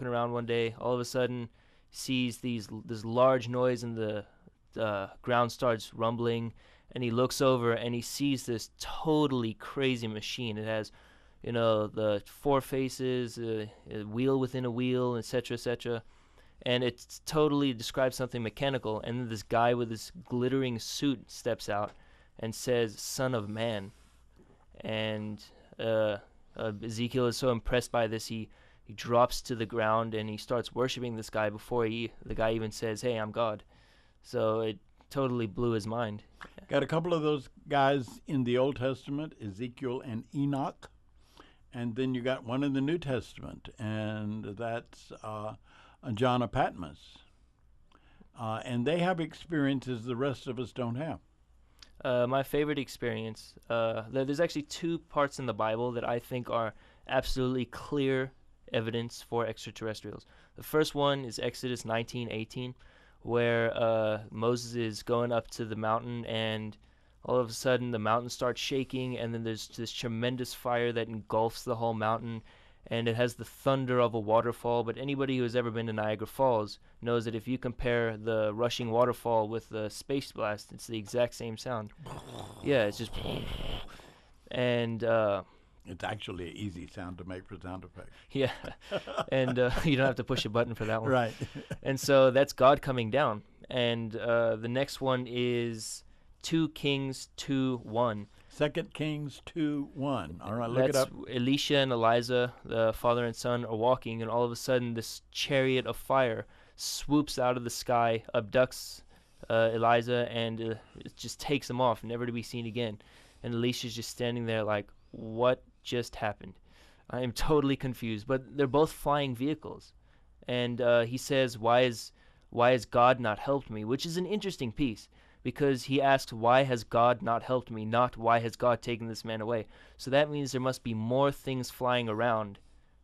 walking around one day. All of a sudden, sees this large noise, and the ground starts rumbling. And he looks over and he sees this totally crazy machine. It has, the four faces, a wheel within a wheel, etc., etc. And it totally describes something mechanical. And then this guy with this glittering suit steps out and says, "Son of Man." And Ezekiel is so impressed by this, he drops to the ground and he starts worshiping this guy before the guy even says, "Hey, I'm God." So it totally blew his mind. Got a couple of those guys in the Old Testament, Ezekiel and Enoch. And then you got one in the New Testament, and that's John of Patmos. And they have experiences the rest of us don't have. My favorite experience, there's actually two parts in the Bible that I think are absolutely clear evidence for extraterrestrials. The first one is Exodus 19:18, where Moses is going up to the mountain, and all of a sudden the mountain starts shaking, and then there's this tremendous fire that engulfs the whole mountain, and it has the thunder of a waterfall. But anybody who has ever been to Niagara Falls knows that if you compare the rushing waterfall with the space blast, it's the exact same sound. Yeah, it's just... And... It's actually an easy sound to make for sound effects. Yeah, and you don't have to push a button for that one. Right. And so that's God coming down. And the next one is 2 Kings 2:1. 2 Kings 2:1. All right, look it up. Elisha and Elijah, the father and son, are walking, and all of a sudden this chariot of fire swoops out of the sky, abducts Elijah, and it just takes him off, never to be seen again. And Elisha's just standing there like, what just happened? I am totally confused. But they're both flying vehicles. And he says, why has God not helped me? Which is an interesting piece, because he asks, why has God not helped me? Not, why has God taken this man away? So that means there must be more things flying around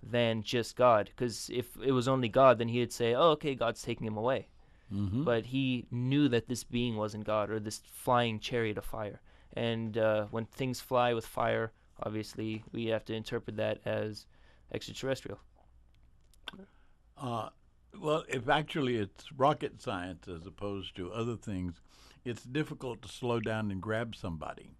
than just God. Because if it was only God, then he would say, oh, okay, God's taking him away. Mm-hmm. But he knew that this being wasn't God, or this flying chariot of fire. And when things fly with fire, obviously we have to interpret that as extraterrestrial. Well, if actually it's rocket science as opposed to other things, it's difficult to slow down and grab somebody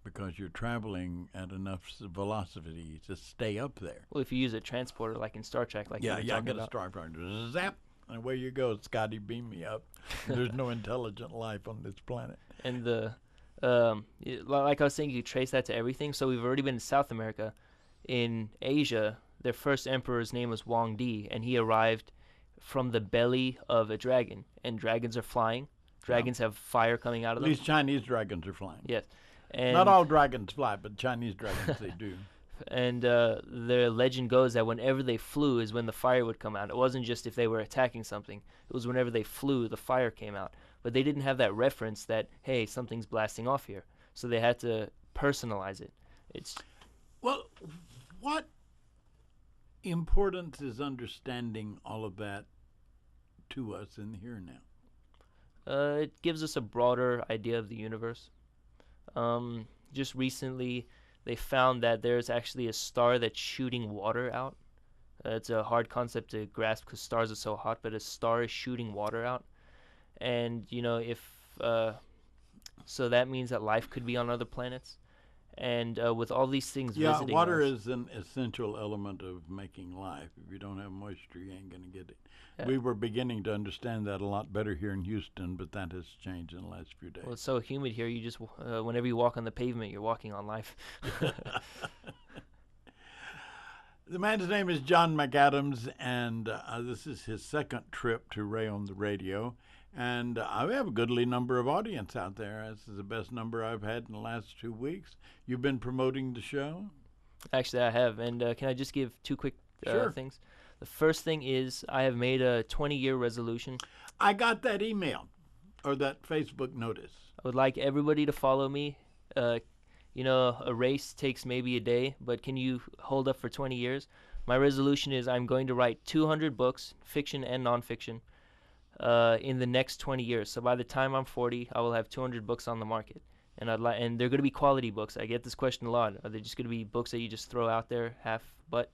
because you're traveling at enough velocity to stay up there. Well, if you use a transporter like in Star Trek, like I got a about. Star Trek. Zap, and away you go, Scotty, beam me up. There's no intelligent life on this planet. And like I was saying, you trace that to everything. So we've already been to South America. In Asia, their first emperor's name was Wang Di, and he arrived from the belly of a dragon. And dragons are flying. Dragons have fire coming out of At them. least Chinese dragons are flying. Yes. And not all dragons fly, but Chinese dragons, they do. And the legend goes that whenever they flew is when the fire would come out. It wasn't just if they were attacking something. It was whenever they flew, the fire came out. But they didn't have that reference that, hey, something's blasting off here. So they had to personalize it. Well, what importance is understanding all of that to us in the here and now? It gives us a broader idea of the universe. Just recently, they found that there's actually a star that's shooting water out. It's a hard concept to grasp because stars are so hot, but a star is shooting water out. And, so that means that life could be on other planets. And with all these things visiting water us, is an essential element of making life. If you don't have moisture, you ain't going to get it. Yeah. We were beginning to understand that a lot better here in Houston, but that has changed in the last few days. Well, it's so humid here, you just, whenever you walk on the pavement, you're walking on life. The man's name is John Mcadam, and this is his second trip to Ray on the Radio. And we have a goodly number of audience out there. This is the best number I've had in the last 2 weeks. You've been promoting the show? Actually, I have. And can I just give two quick Sure. things? The first thing is I have made a 20-year resolution. I got that email or that Facebook notice. I would like everybody to follow me. A race takes maybe a day, but can you hold up for 20 years? My resolution is I'm going to write 200 books, fiction and nonfiction, in the next 20 years. So by the time I'm 40, I will have 200 books on the market. And and they're going to be quality books. I get this question a lot. Are they just going to be books that you just throw out there half? But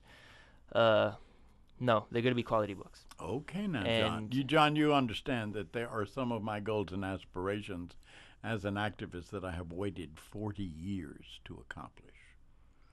No, they're going to be quality books. Okay, now, And John, you understand that there are some of my goals and aspirations as an activist that I have waited 40 years to accomplish.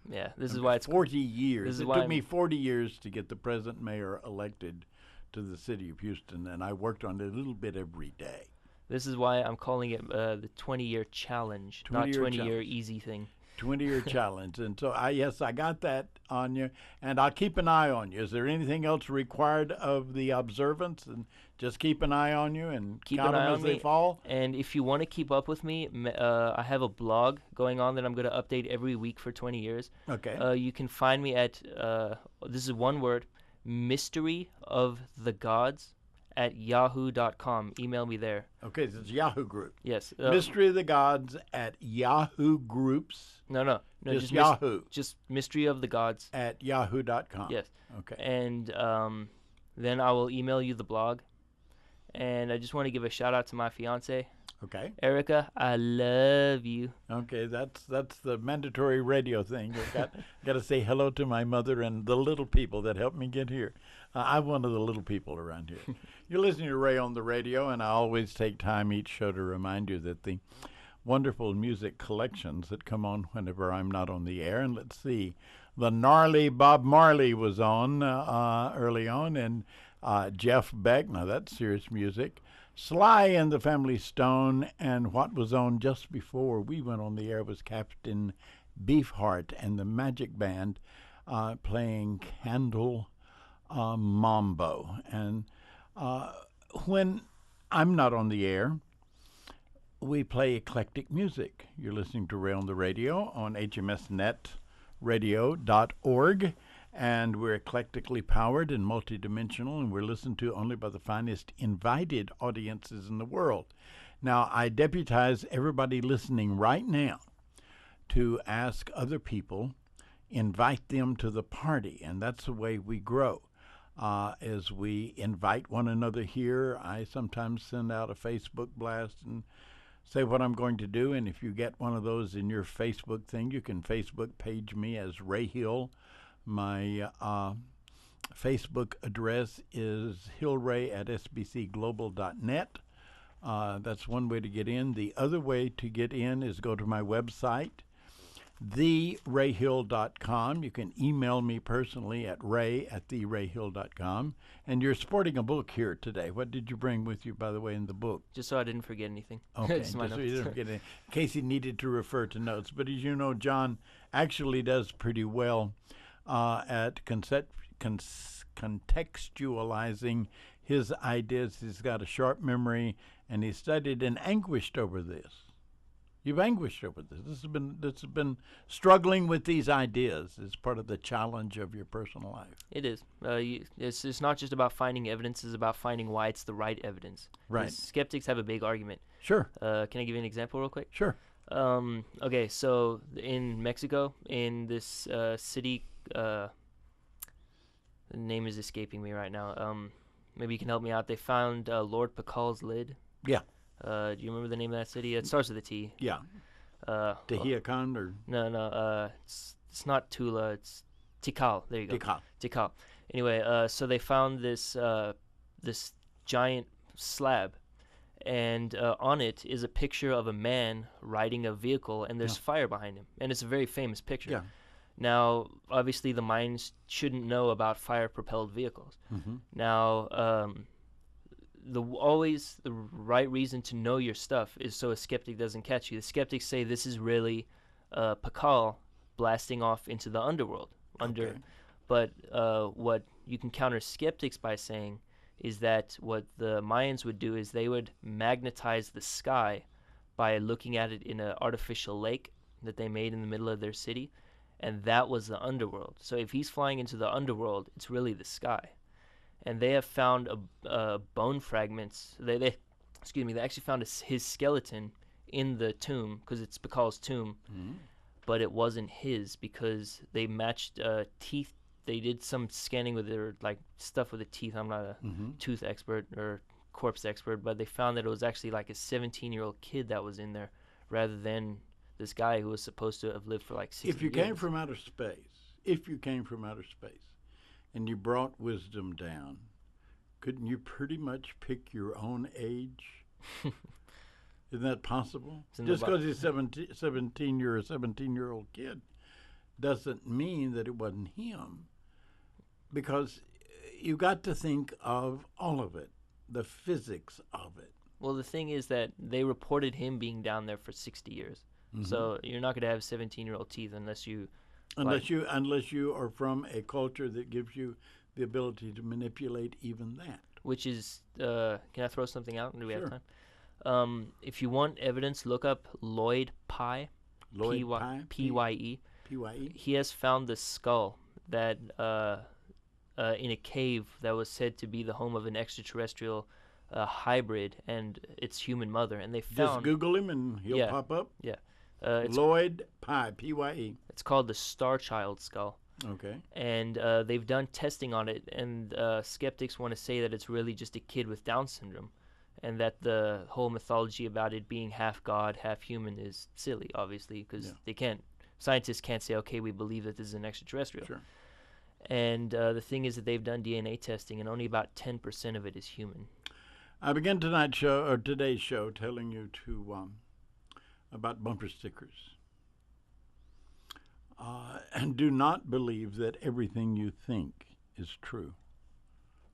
yeah, this is why it's 40 years. This is It why took me 40 years to get the present mayor elected to the city of Houston, and I worked on it a little bit every day. This is why I'm calling it the 20-year challenge, not 20-year easy thing. 20-year challenge. And so, yes, I got that on you, and I'll keep an eye on you. Is there anything else required of the observance? And just keep an eye on you and Keep count an them eye as on they me. fall? And if you want to keep up with me, I have a blog going on that I'm going to update every week for 20 years. Okay. You can find me at, this is one word, mysteryofthegods@yahoo.com. Email me there. Okay, this is Yahoo Group. Yes. Mystery of the Gods at Yahoo Groups. No, just Yahoo. Just Mystery of the Gods. At yahoo.com. Yes. Okay. And then I will email you the blog. And I just want to give a shout out to my fiance, Okay. Erica. I love you. Okay, that's the mandatory radio thing. You've got to say hello to my mother and the little people that helped me get here. I'm one of the little people around here. You're listening to Ray on the radio, and I always take time each show to remind you that the wonderful music collections that come on whenever I'm not on the air. And let's see, the gnarly Bob Marley was on early on, and Jeff Beck. Now that's serious music. Sly and the Family Stone, and what was on just before we went on the air was Captain Beefheart and the Magic Band playing Candle Mambo. And when I'm not on the air, we play eclectic music. You're listening to Ray on the Radio on hmsnetradio.org. And we're eclectically powered and multidimensional, and we're listened to only by the finest invited audiences in the world. Now, I deputize everybody listening right now to ask other people, invite them to the party, and that's the way we grow. As we invite one another here, I sometimes send out a Facebook blast and say what I'm going to do, and if you get one of those in your Facebook thing, you can Facebook page me as Ray Hill. My Facebook address is hillray@sbcglobal.net. That's one way to get in. The other way to get in is go to my website, therayhill.com. You can email me personally at ray@therayhill.com. And you're sporting a book here today. What did you bring with you, by the way, in the book? Just so I didn't forget anything. Okay, just so you didn't forget anything, in case you needed to refer to notes. But as you know, John actually does pretty well at contextualizing his ideas. He's got a sharp memory, and he studied and anguished over this. You've anguished over this. This has been struggling with these ideas as part of the challenge of your personal life. It is. It's not just about finding evidence. It's about finding why it's the right evidence. Right. Skeptics have a big argument. Sure. Can I give you an example real quick? Sure. Okay, so in Mexico, in this city, the name is escaping me right now. Maybe you can help me out. They found Lord Pakal's lid. Yeah. Do you remember the name of that city? It starts with a T. Yeah. Tehuacan or no, it's not Tula. It's Tikal. There you go. Tikal. Anyway, so they found this this giant slab, and on it is a picture of a man riding a vehicle, and there's fire behind him, and it's a very famous picture. Yeah. Now, obviously, the Mayans shouldn't know about fire-propelled vehicles. Mm-hmm. Now, always the right reason to know your stuff is so a skeptic doesn't catch you. The skeptics say this is really Pakal blasting off into the underworld. But what you can counter skeptics by saying is that what the Mayans would do is they would magnetize the sky by looking at it in an artificial lake that they made in the middle of their city, and that was the underworld. So if he's flying into the underworld, it's really the sky. And they have found bone fragments. They actually found his skeleton in the tomb, because it's Pakal's tomb, but it wasn't his because they matched teeth. They did some scanning with their stuff with the teeth. I'm not a tooth expert or corpse expert, but they found that it was actually like a 17-year-old kid that was in there, rather than this guy who was supposed to have lived for 60 years. If you came from outer space, and you brought wisdom down, couldn't you pretty much pick your own age? Isn't that possible? Just because he's 17, you're a 17-year-old kid, doesn't mean that it wasn't him. Because you got to think of all of it, the physics of it. Well, the thing is that they reported him being down there for 60 years. Mm-hmm. So you're not going to have 17-year-old teeth unless you are from a culture that gives you the ability to manipulate even that. Which is, can I throw something out? Do we Sure. have time? If you want evidence, look up Lloyd Pye. Lloyd Pye? P-Y-E. P-Y-E? He has found the skull that in a cave that was said to be the home of an extraterrestrial hybrid and its human mother. And they found... Just Google him and he'll pop up? Yeah. Lloyd Pye, P-Y-E. It's called the Star Child skull. Okay. And they've done testing on it, and skeptics want to say that it's really just a kid with Down syndrome, and that the whole mythology about it being half god, half human is silly, obviously, because scientists can't say, okay, we believe that this is an extraterrestrial. Sure. And the thing is that they've done DNA testing, and only about 10% of it is human. I began today's show telling you about bumper stickers. And do not believe that everything you think is true.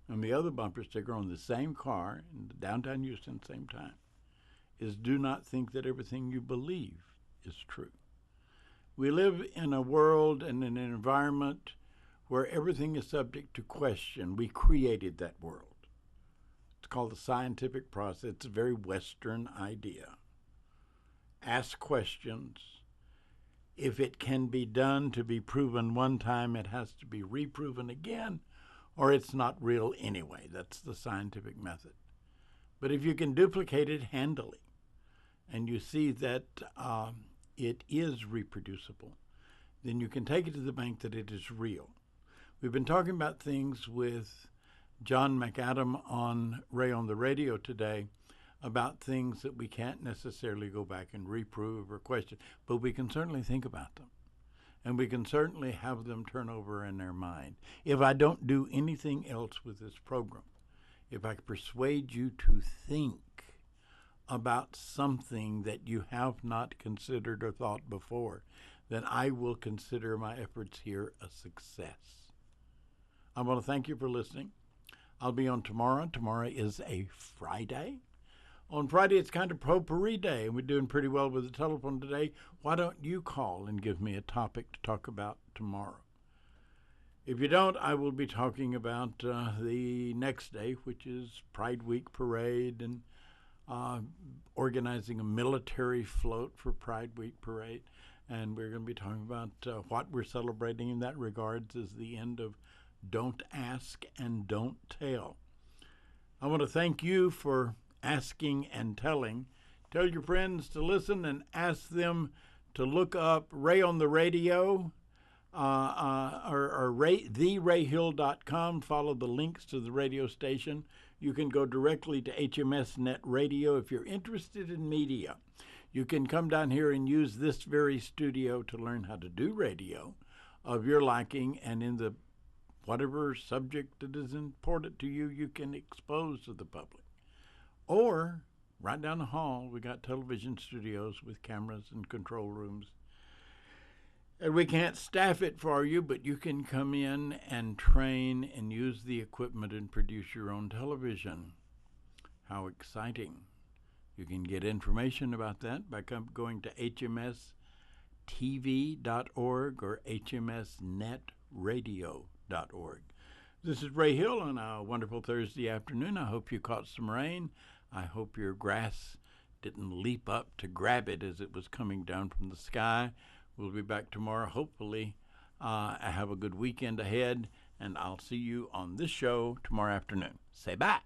And the other bumper sticker on the same car in downtown Houston, same time, is do not think that everything you believe is true. We live in a world and in an environment where everything is subject to question. We created that world. It's called the scientific process. It's a very Western idea. Ask questions. If it can be done to be proven one time, it has to be reproven again, or it's not real anyway. That's the scientific method. But if you can duplicate it handily, and you see that it is reproducible, then you can take it to the bank that it is real. We've been talking about things with John Mcadam on Ray on the Radio today, about things that we can't necessarily go back and reprove or question, but we can certainly think about them. And we can certainly have them turn over in their mind. If I don't do anything else with this program, if I persuade you to think about something that you have not considered or thought before, then I will consider my efforts here a success. I want to thank you for listening. I'll be on tomorrow. Tomorrow is a Friday. On Friday, it's kind of potpourri day, and we're doing pretty well with the telephone today. Why don't you call and give me a topic to talk about tomorrow? If you don't, I will be talking about the next day, which is Pride Week parade, and organizing a military float for Pride Week parade. And we're going to be talking about what we're celebrating in that regards is the end of Don't Ask and Don't Tell. I want to thank you for asking and telling. Tell your friends to listen and ask them to look up Ray on the Radio or therayhill.com. Follow the links to the radio station. You can go directly to HMS Net Radio. If you're interested in media, you can come down here and use this very studio to learn how to do radio of your liking, and in the whatever subject that is important to you, you can expose to the public. Or, right down the hall, we got television studios with cameras and control rooms. And we can't staff it for you, but you can come in and train and use the equipment and produce your own television. How exciting. You can get information about that by going to hmstv.org or hmsnetradio.org. This is Ray Hill on a wonderful Thursday afternoon. I hope you caught some rain. I hope your grass didn't leap up to grab it as it was coming down from the sky. We'll be back tomorrow. Hopefully, have a good weekend ahead, and I'll see you on this show tomorrow afternoon. Say bye.